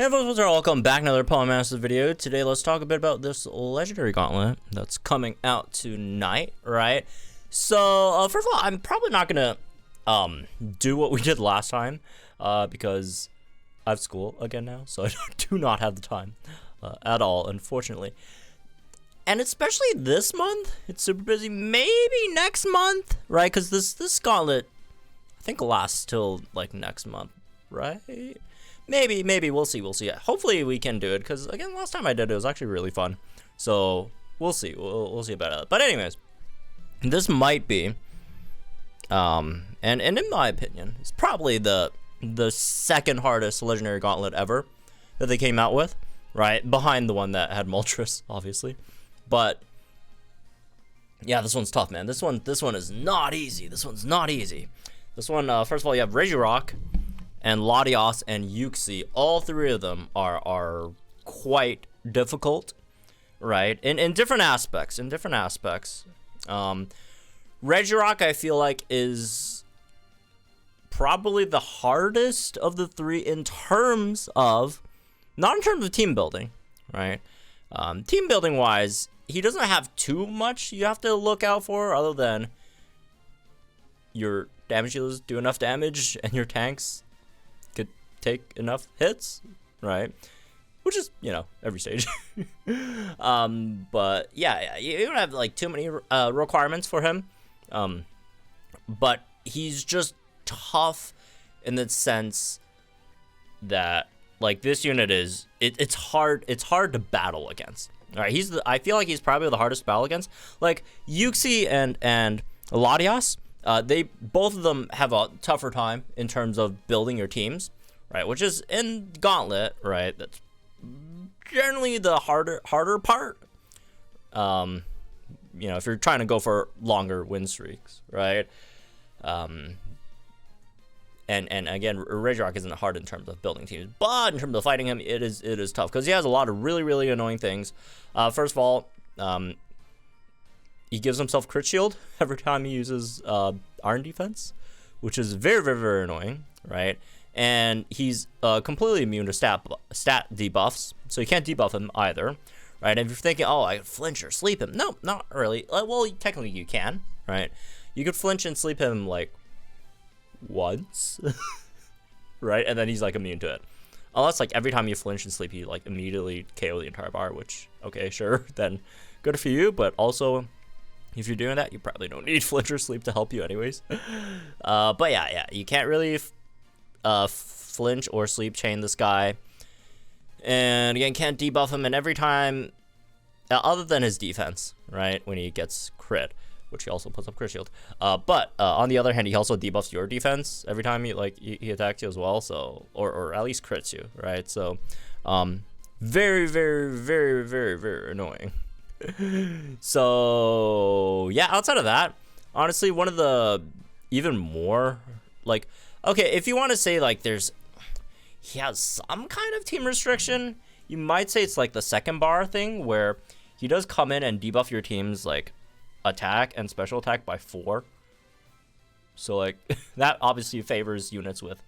Hey folks, welcome back to another Polymaster video. Today let's talk a bit about this legendary gauntlet that's coming out tonight, right? So, first of all, I'm probably not gonna do what we did last time, because I have school again now, so I do not have the time at all, unfortunately. And especially this month, it's super busy. Maybe next month, right? Because this gauntlet, I think, lasts till like next month, right? Maybe we'll see. Hopefully we can do it, because again, last time I did it was actually really fun. So we'll see. We'll see about it. But anyways, this might be, and in my opinion, it's probably the second hardest legendary gauntlet ever that they came out with, right? Behind the one that had Moltres, obviously. But yeah, this one's tough, man. This one is not easy. This one's not easy. This one, first of all, you have Regirock and Latias and Uxie. All three of them are quite difficult, right? In different aspects. Regirock, I feel like, is probably the hardest of the three in terms of, not in terms of team building, right? Team building wise, he doesn't have too much you have to look out for, other than your damage dealers do enough damage and your tanks could take enough hits, right? Which is, you know, every stage. But yeah, you don't have like too many requirements for him. But he's just tough in the sense that, like, this unit is it's hard to battle against. All right, I feel like he's probably the hardest to battle against. Like Uxie and Latias, they both of them have a tougher time in terms of building your teams, right? Which is in Gauntlet, right? That's generally the harder part. You know, if you're trying to go for longer win streaks, right? And again, Regirock isn't hard in terms of building teams, but in terms of fighting him, it is tough, because he has a lot of really annoying things. First of all, he gives himself crit shield every time he uses iron defense, which is very annoying, right? And he's completely immune to stat debuffs, so you can't debuff him either, right? And if you're thinking, oh, I could flinch or sleep him, no, not really. Well, technically you can, right? You could flinch and sleep him like once, right? And then he's like immune to it, unless like every time you flinch and sleep, you like immediately KO the entire bar, which, okay, sure, then good for you. But also, if you're doing that, you probably don't need flinch or sleep to help you anyways. But yeah, you can't really flinch or sleep chain this guy, and again, can't debuff him. And every time, other than his defense, right, when he gets crit, which he also puts up crit shield, but on the other hand, he also debuffs your defense every time he attacks you as well, so or at least crits you, right? So very annoying. So yeah, outside of that, honestly, one of the even more, like, okay, if you want to say like he has some kind of team restriction, you might say it's like the second bar thing, where he does come in and debuff your team's like attack and special attack by 4. So like that obviously favors units with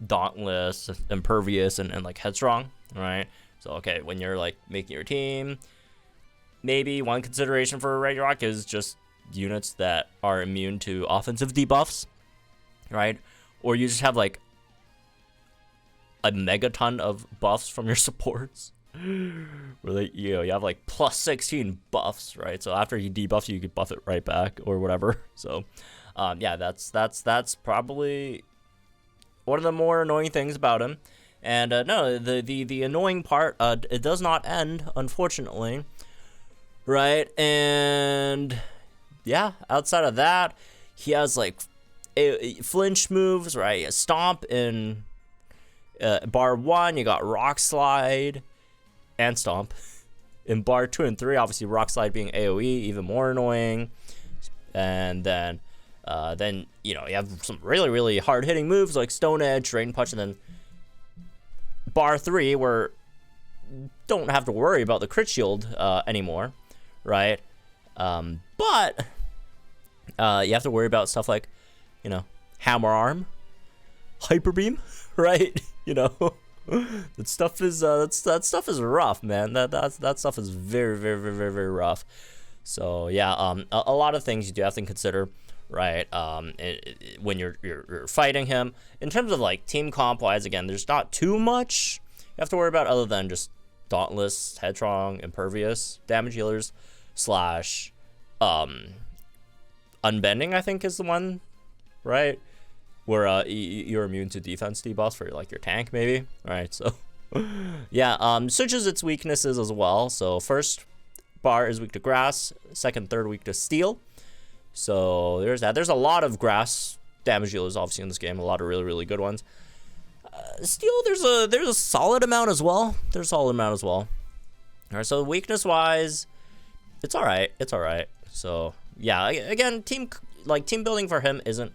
Dauntless, Impervious, and like Headstrong, right? So okay, when you're like making your team, maybe one consideration for Regirock is just units that are immune to offensive debuffs, right? Or you just have like a megaton of buffs from your supports, where you have like plus 16 buffs, right? So after he debuffs you, could buff it right back or whatever. So yeah, that's probably one of the more annoying things about him. And no, the annoying part, it does not end, unfortunately, right? And yeah, outside of that, he has like flinch moves, right? Stomp in bar 1, you got Rock Slide and Stomp. In bar 2 and 3, obviously Rock Slide being AoE, even more annoying. And then you know, you have some really hard hitting moves like Stone Edge, Drain Punch, and then bar 3, where you don't have to worry about the crit shield anymore, right? But you have to worry about stuff like, you know, Hammer Arm, Hyper Beam, right? You know, that stuff is that stuff is rough, man. That stuff is very, very, very, very, very rough. So yeah, a lot of things you do have to consider, right? When you're fighting him. In terms of like team comp wise, again, there's not too much you have to worry about other than just Dauntless, Headstrong, Impervious, damage healers, slash Unbending, I think is the one, right? Where you're immune to defense debuffs for like your tank, maybe. All right, so yeah, switches its weaknesses as well. So first bar is weak to grass, second, third weak to steel. So there's that. There's a lot of grass damage dealers obviously in this game, a lot of really, really good ones. Steel, there's a solid amount as well. There's a solid amount as well. All right, so weakness wise, it's all right. It's all right. So yeah, again, team building for him isn't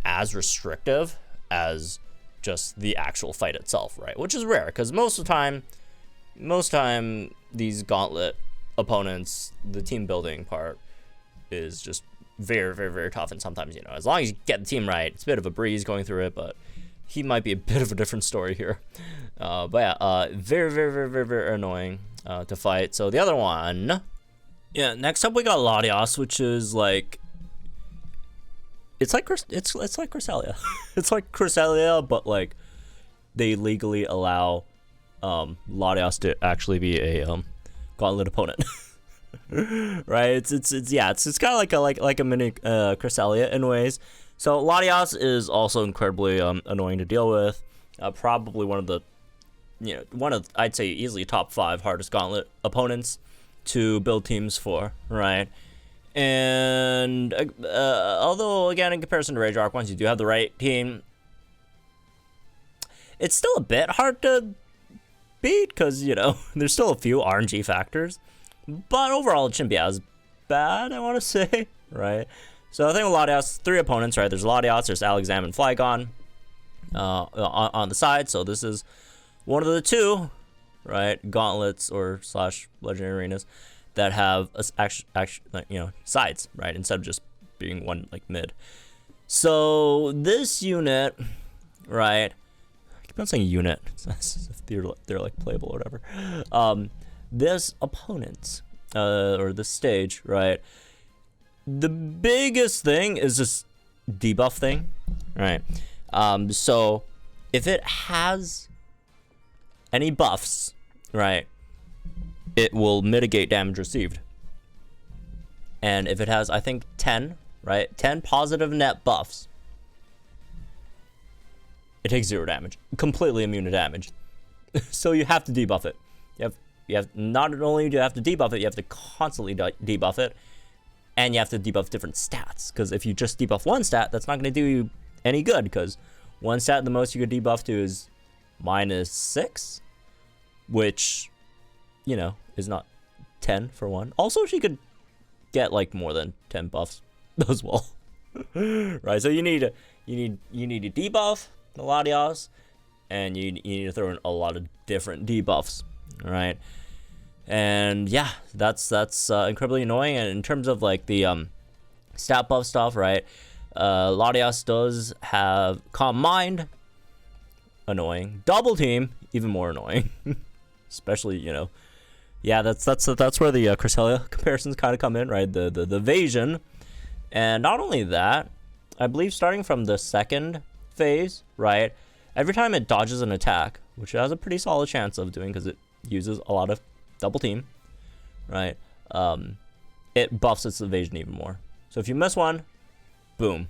as restrictive as just the actual fight itself, right? Which is rare because most of the time these gauntlet opponents, the team building part is just very, very, very tough. And sometimes, you know, as long as you get the team right, it's a bit of a breeze going through it, but he might be a bit of a different story here. But yeah, very, very, very, very, very annoying to fight. So the other one, yeah, next up we got Latias, which is like, it's like Cresselia. It's like Cresselia, but like they legally allow Latias to actually be a gauntlet opponent. Right? It's kind of like a mini Cresselia in ways. So Latias is also incredibly annoying to deal with. Probably one of I'd say easily top 5 hardest gauntlet opponents to build teams for, right? And although again in comparison to Regirock, once you do have the right team, it's still a bit hard to beat because, you know, there's still a few RNG factors, but overall it shouldn't be as bad, I want to say, right? So I think with Latias, 3 opponents, right? There's Latias, there's Alexam and Flygon on the side. So this is one of the 2, right? Gauntlets or slash legendary arenas that have sides, right? Instead of just being one like mid. So this unit, right? I keep on saying unit. They're like playable or whatever. This opponent or this stage, right? The biggest thing is this debuff thing, right? So if it has any buffs, right, it will mitigate damage received. And if it has, I think 10, right, 10 positive net buffs, it takes 0 damage, completely immune to damage. So you have to debuff it. You have not only do you have to debuff it, you have to constantly debuff it. And you have to debuff different stats, because if you just debuff one stat, that's not going to do you any good, because one stat the most you could debuff to is -6, which, you know, is not 10 for one. Also, she could get like more than 10 buffs as well. Right, so you need to debuff the Latias, and you need to throw in a lot of different debuffs, right? And yeah, that's incredibly annoying. And in terms of like the stat buff stuff, right? Latias does have Calm Mind, annoying. Double Team, even more annoying. Especially, you know, yeah, that's where the Cresselia comparisons kind of come in, right? The evasion, and not only that, I believe starting from the second phase, right? Every time it dodges an attack, which it has a pretty solid chance of doing because it uses a lot of double team, right? It buffs its evasion even more. So if you miss one, boom,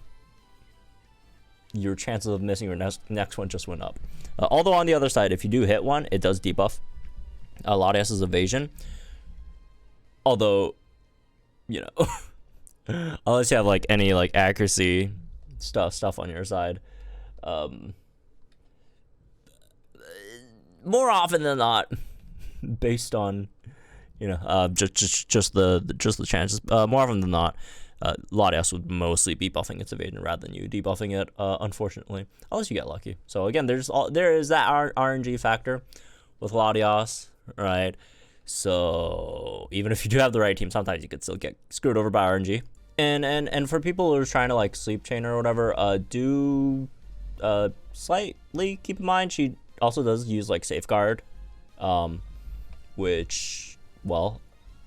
your chances of missing your next one just went up. Although on the other side, if you do hit one, it does debuff Latias's evasion. Although, you know, unless you have like any like accuracy stuff on your side, more often than not, based on, you know, just the chances, more often than not, Latias would mostly be buffing its evasion rather than you debuffing it, unfortunately, unless you get lucky. So again, there is that RNG factor with Latias, right? So even if you do have the right team, sometimes you could still get screwed over by RNG. And for people who are trying to like sleep chain or whatever, do slightly keep in mind she also does use like safeguard, which, well,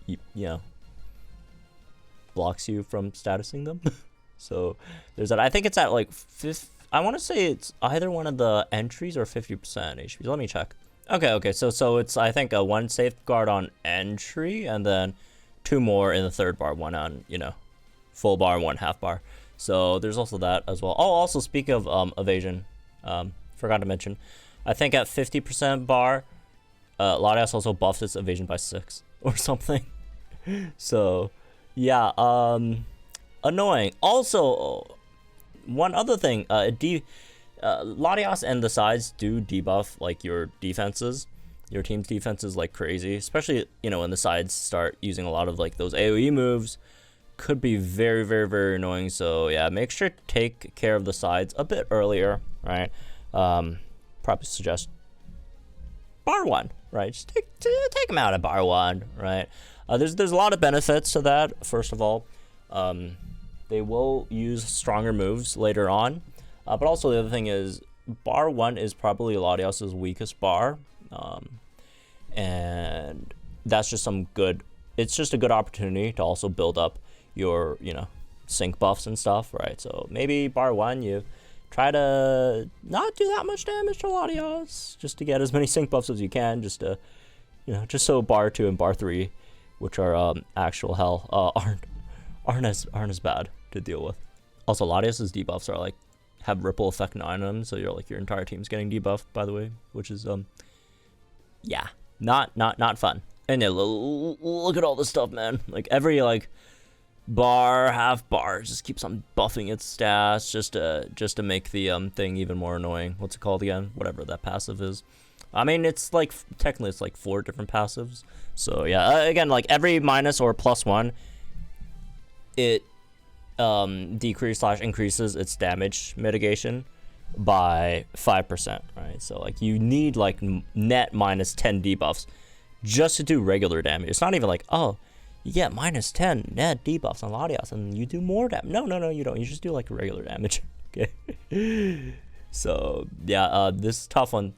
you know, blocks you from statusing them. So there's that. I think it's at like I want to say it's either one of the entries or 50% HP. Let me check. Okay. So it's, I think, a 1 safeguard on entry and then 2 more in the third bar, 1 on, you know, full bar, 1 half bar. So there's also that as well. Oh, also speak of evasion, forgot to mention, I think at 50% bar, Latias also buffs its evasion by 6 or something. So yeah, annoying. Also, one other thing, Latias and the sides do debuff like your defenses, your team's defenses like crazy, especially, you know, when the sides start using a lot of like those AoE moves. Could be very, very, very annoying. So yeah, make sure to take care of the sides a bit earlier, right? Probably suggest bar 1, right? Just take them out at bar 1, right? There's a lot of benefits to that. First of all, they will use stronger moves later on, but also the other thing is bar 1 is probably Latias's weakest bar, and that's just some good. It's just a good opportunity to also build up your, you know, sync buffs and stuff, right? So maybe bar 1 you try to not do that much damage to Latias, just to get as many sync buffs as you can, just to, you know, just so bar 2 and bar 3, which are actual hell, aren't as bad to deal with. Also, Latias's debuffs are like have ripple effect on them, so you're like your entire team's getting debuffed, by the way, which is yeah, not fun. And yeah, look at all this stuff, man. Like every like bar, half bar, just keeps on buffing its stats just to make the thing even more annoying. What's it called again? Whatever that passive is. I mean, it's like technically it's like 4 different passives. So yeah, again, like every minus or +1, it decreases/increases its damage mitigation by 5%, right? So like you need like net minus 10 debuffs just to do regular damage. It's not even like, oh, you get minus 10 net debuffs on Latias and you do more damage. No, you don't. You just do like regular damage. Okay. So yeah, this is tough one.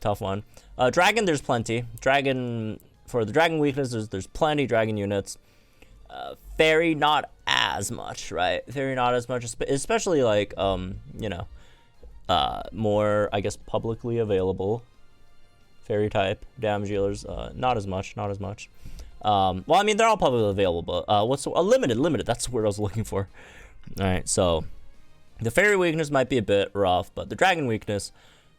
Dragon, there's plenty. Dragon, for the dragon weaknesses, there's plenty dragon units. Fairy, not as much, right? Fairy, not as much, especially like you know, more, I guess, publicly available fairy type damage dealers. Not as much. Well, I mean, they're all publicly available, but what's a limited? That's the word I was looking for. All right, so the fairy weakness might be a bit rough, but the dragon weakness,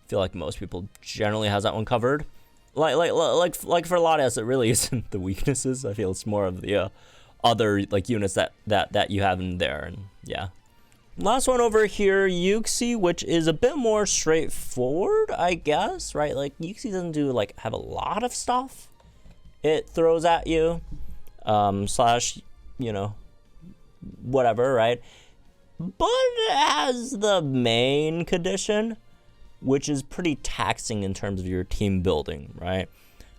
I feel like most people generally has that one covered. Like for Latias, it really isn't the weaknesses. I feel it's more of the other like units that you have in there, and yeah. Last one over here, Uxie, which is a bit more straightforward, I guess, right? Like Uxie doesn't do like have a lot of stuff it throws at you, slash, you know, whatever, right? But it has the main condition, which is pretty taxing in terms of your team building, right?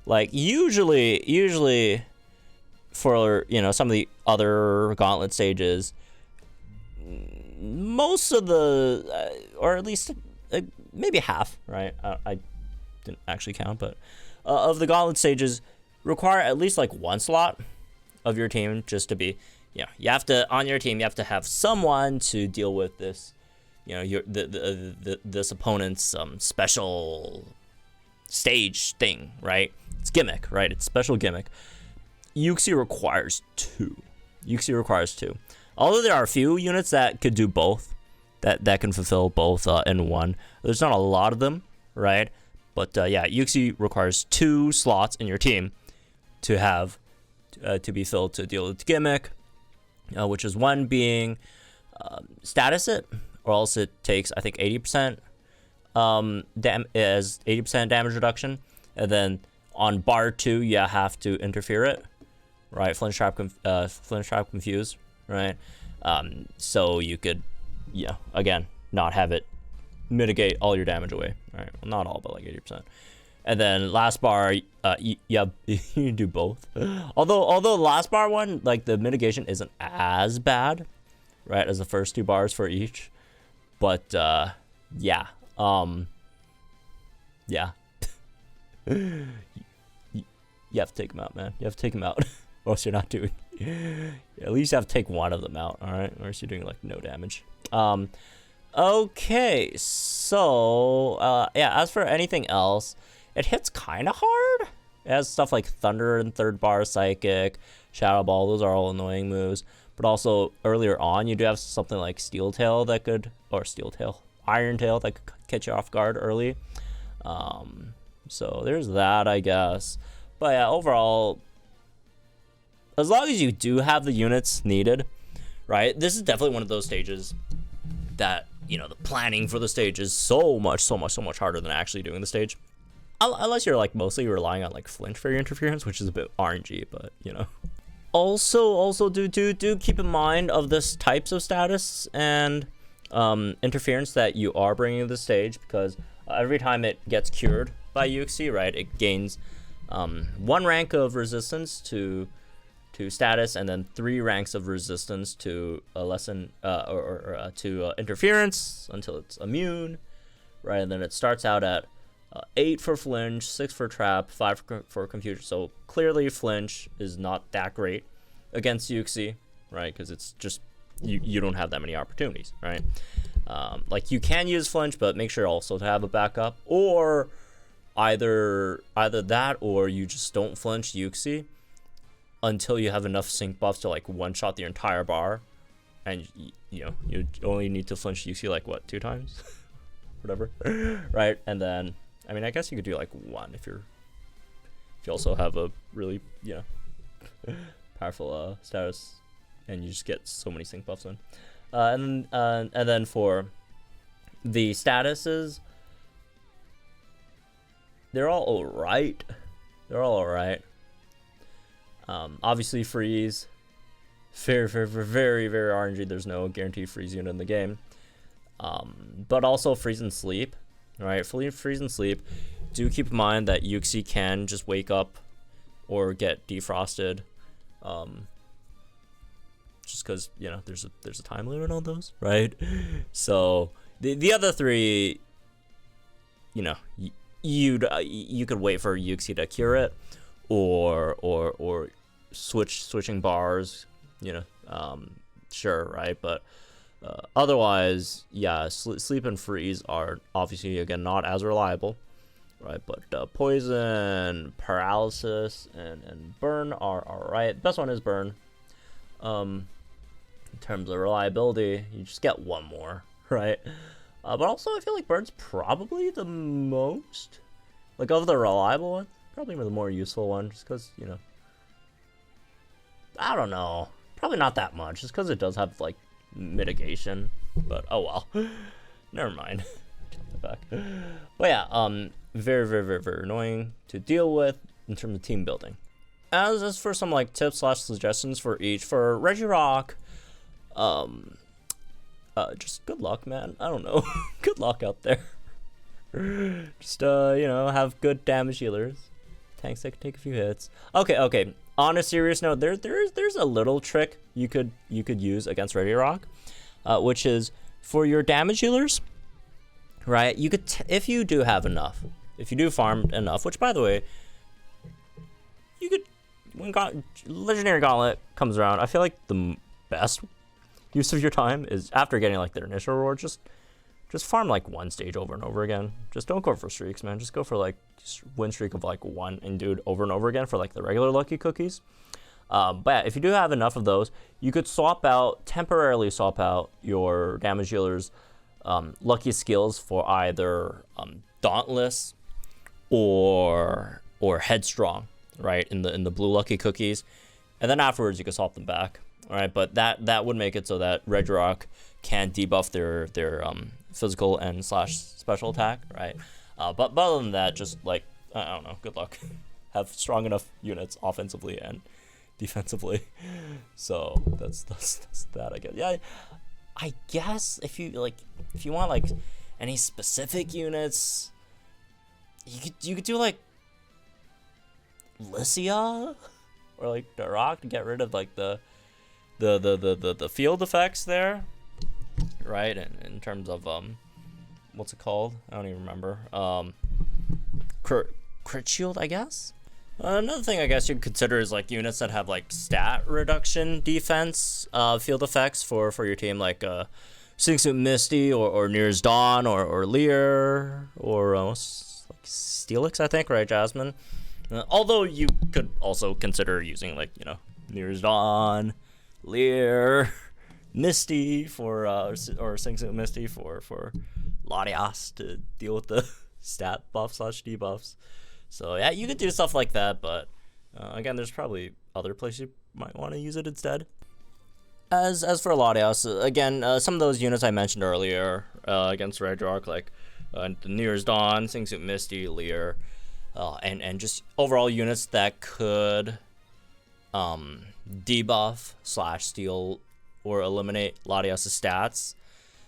Like usually for, you know, some of the other gauntlet stages, most of the, or at least maybe half, right? I didn't actually count, but of the gauntlet stages require at least like 1 slot of your team just to be, you know, you have to, on your team, you have to have someone to deal with this, you know, this opponent's special stage thing, right? It's gimmick, right? It's special gimmick. Uxie requires 2. Although there are a few units that could do both, that can fulfill both in one. There's not a lot of them, right? But yeah, Uxie requires 2 slots in your team to have to be filled to deal with gimmick, which is one being status it, or else it takes, I think, 80% as 80% damage reduction, and then on bar 2 you have to interfere it, right? Flinch trap confuse, right? So you could, yeah, again, not have it mitigate all your damage away, right? Well, not all, but like 80%. And then last bar, you do both. Although last bar one, like the mitigation isn't as bad, right, as the first 2 bars for each. But yeah, yeah. you have to take them out, man. You have to take them out. Or else you're not doing. At least you have to take one of them out, all right? Or else you're doing like no damage. Okay, so yeah. As for anything else, it hits kind of hard. It has stuff like Thunder and Third Bar, Psychic, Shadow Ball. Those are all annoying moves. But also earlier on, you do have something like Steel Tail that could, or Steel Tail, Iron Tail that could catch you off guard early. So there's that, I guess. But yeah, overall, as long as you do have the units needed, right? This is definitely one of those stages that, you know, the planning for the stage is so much harder than actually doing the stage. Unless you're like mostly relying on like flinch for your interference, which is a bit RNG, but you know. Also do keep in mind of this types of status and interference that you are bringing to the stage, because every time it gets cured by Uxie, right, it gains 1 rank of resistance to status, and then 3 ranks of resistance to a lesson to interference until it's immune, right? And then it starts out at 8 for flinch, 6 for trap, 5 for confusion. So clearly flinch is not that great against Uxie, right? Because it's just you don't have that many opportunities, right? Like you can use flinch, but make sure also to have a backup, or either that, or you just don't flinch Uxie until you have enough sync buffs to like one-shot the entire bar, and you know you only need to flinch Uxie like what, 2 times, whatever, right? And then I mean I guess you could do like 1 if you also have a really powerful status, and you just get so many sync buffs in, and then for the statuses, they're all alright. Obviously freeze, very RNG. There's no guaranteed freeze unit in the game. But also freeze and sleep, right? Freeze and sleep. Do keep in mind that Uxie can just wake up or get defrosted, just because there's a time limit on those, right? So the other 3, you could wait for Uxie to cure it, or switching bars, sure, right? But otherwise, yeah, sleep and freeze are obviously again not as reliable, right? But poison, paralysis, and burn are alright. Best one is burn. In terms of reliability, you just get 1 more, right? But also I feel like burn's probably the most, like, of the reliable ones, probably the more useful one, just because I don't know, probably not that much, just because it does have like mitigation, but oh well. Never mind. Take that back. But yeah, very annoying to deal with in terms of team building. As for some like tips / suggestions for each, for Regirock, just good luck, man. I don't know. Good luck out there. Just have good damage healers, tanks that can take a few hits. Okay. On a serious note, there's a little trick you could use against Regirock, which is for your damage healers, right? You could, if you do have enough, if you do farm enough, which by the way, you could, when Legendary Gauntlet comes around, I feel like the best use of your time is after getting like their initial reward, just farm like 1 stage over and over again. Just don't go for streaks, man. Just go for like win streak of like 1 and do it over and over again for like the regular lucky cookies. But yeah, if you do have enough of those, you could temporarily swap out your damage healers Lucky Skills for either Dauntless or Headstrong, right, in the blue lucky cookies, and then afterwards you can swap them back. All right, but that would make it so that Regirock can debuff their physical and / special attack, right? But other than that, just like, I don't know, good luck. Have strong enough units offensively and defensively. So that's that, I guess. Yeah, I guess if you want like any specific units, you could do like Lycia or like Darok to get rid of like the field effects there, right? And in terms of what's it called? I don't even remember. crit shield, I guess. Another thing I guess you'd consider is like units that have like stat reduction defense field effects for your team, like Singsuit Misty or Near's Dawn or Lear or like Steelix, I think, right, Jasmine? Although you could also consider using like, you know, Near's Dawn, Lear, Misty for or Singsuit Misty for Latias to deal with the stat buff / debuffs. So yeah, you could do stuff like that, but again, there's probably other places you might want to use it instead. As for Latias, again, some of those units I mentioned earlier against Regirock, like the Near's Dawn, Singsuit Misty, Lear, and just overall units that could debuff / steal or eliminate Latias' stats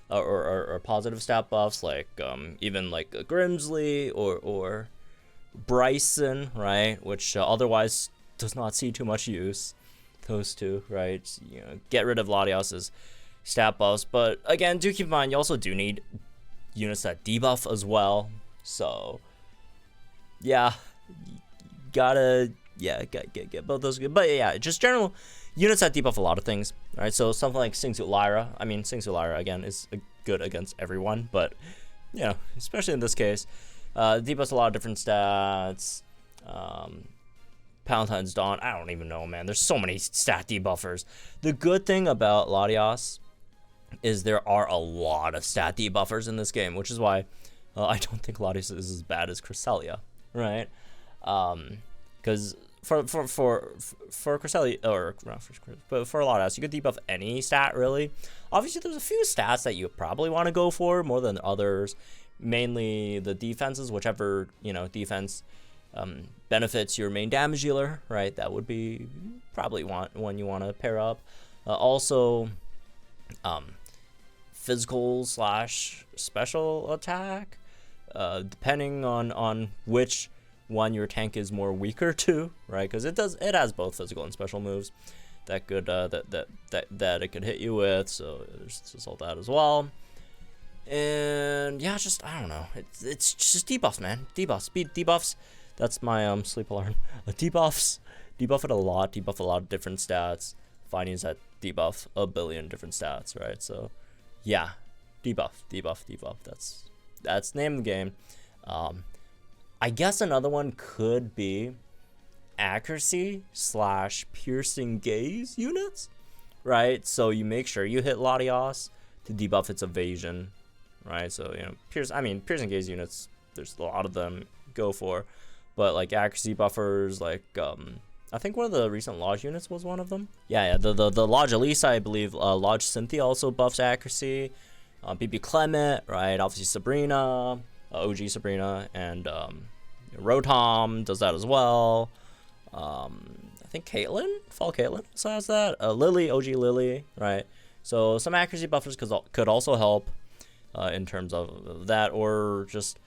or positive stat buffs, like even like a Grimsley or Bryson, right, which otherwise does not see too much use. Those two, right? You know, get rid of Latias's stat buffs, but again, do keep in mind you also do need units that debuff as well. So yeah, gotta get both those good. But yeah, just general units that debuff a lot of things, right? So something like Singsuit Lyra. I mean, Singsuit Lyra again is good against everyone, but you know, especially in this case. Debuffs a lot of different stats. Palatine's Dawn, I don't even know, man. There's so many stat debuffers. The good thing about Latias is there are a lot of stat debuffers in this game, which is why I don't think Latias is as bad as Cresselia, right? Because for Cresselia, or but for Latias, you could debuff any stat really. Obviously, there's a few stats that you probably want to go for more than others. Mainly the defenses, whichever, you know, defense benefits your main damage dealer, right? That would be probably one you want to pair up. Also, physical / special attack, depending on which one your tank is more weaker to, right? Because it has both physical and special moves that could that it could hit you with. So there's just all that as well. And yeah, just I don't know. It's just debuffs, man. Debuffs, speed debuffs. That's my sleep alarm. Debuffs, debuff it a lot. Debuff a lot of different stats. Findings that debuff a billion different stats, right? So yeah, debuff. That's the name of the game. I guess another one could be accuracy / piercing gaze units, right? So you make sure you hit Latias to debuff its evasion. Right, so you know, piercing gaze units, there's a lot of them go for, but like accuracy buffers, like I think one of the recent Lodge units was one of them. Yeah, the Lodge Elise, I believe, Lodge Cynthia also buffs accuracy. BB Clement, right? Obviously Sabrina, OG Sabrina, and Rotom does that as well. I think Fall Caitlyn also has that. Lily, OG Lily, right? So some accuracy buffers could also help. In terms of that, or just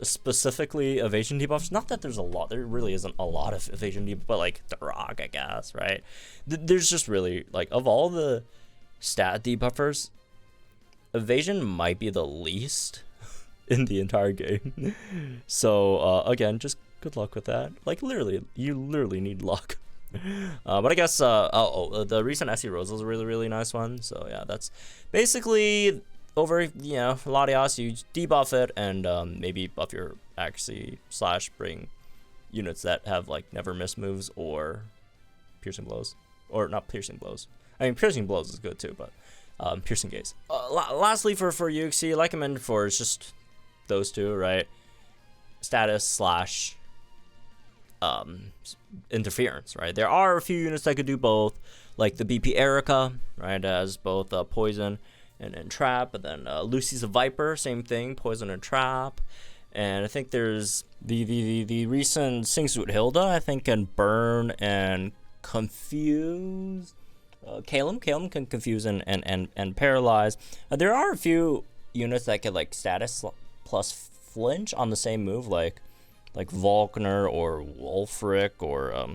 specifically evasion debuffs. Not that there really isn't a lot of evasion debuffs, but like the Rock, I guess, right? There's just really, like, of all the stat debuffers, evasion might be the least in the entire game. So again, just good luck with that. Like, you literally need luck. But I guess the recent SE Rose was a really nice one. So yeah, that's basically over, you know, Latias. You debuff it and maybe buff your accuracy / bring units that have like never miss moves or piercing blows, or not piercing blows. I mean, piercing blows is good too, but piercing gaze. Lastly, for Uxie, like I mentioned before, it's just those two, right? Status / interference, right? There are a few units that could do both, like the BP Erica, right, as both poison and trap, but then Lucy's a Viper, same thing, poison and trap. And I think there's the recent Singsuit Hilda, I think, can burn and confuse. Calum can confuse and paralyze. There are a few units that can like status plus flinch on the same move, like Volkner or Wolfric or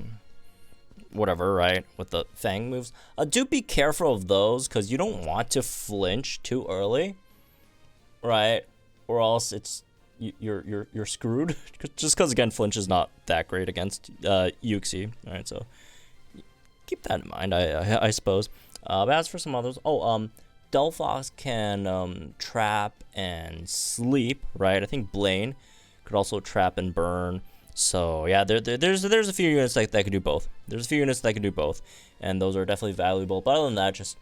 whatever, right, with the Fang moves. Do be careful of those, because you don't want to flinch too early, right, or else it's you're screwed. Just because again, flinch is not that great against Uxie. All right, so keep that in mind. I suppose. But as for some others, Delphox can trap and sleep, right? I think Blaine could also trap and burn. So yeah, there's a few units that can do both. There's a few units that can do both, and those are definitely valuable. But other than that, just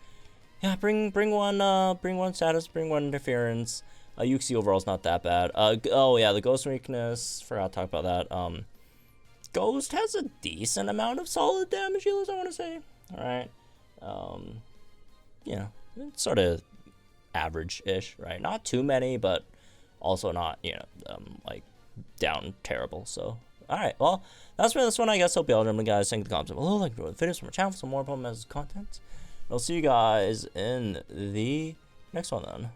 yeah, bring one status, bring one interference. Uxie overall is not that bad. Oh yeah, the Ghost weakness. Forgot to talk about that. Ghost has a decent amount of solid damage healers, I want to say. All right. You know, it's sort of average-ish, right? Not too many, but also not, you know, like down terrible. So, all right. Well, that's for this one, I guess. Hope you all enjoyed, guys. Thank you for the comments below. Like the videos from our channel for some more Pokemon content. I'll see you guys in the next one then.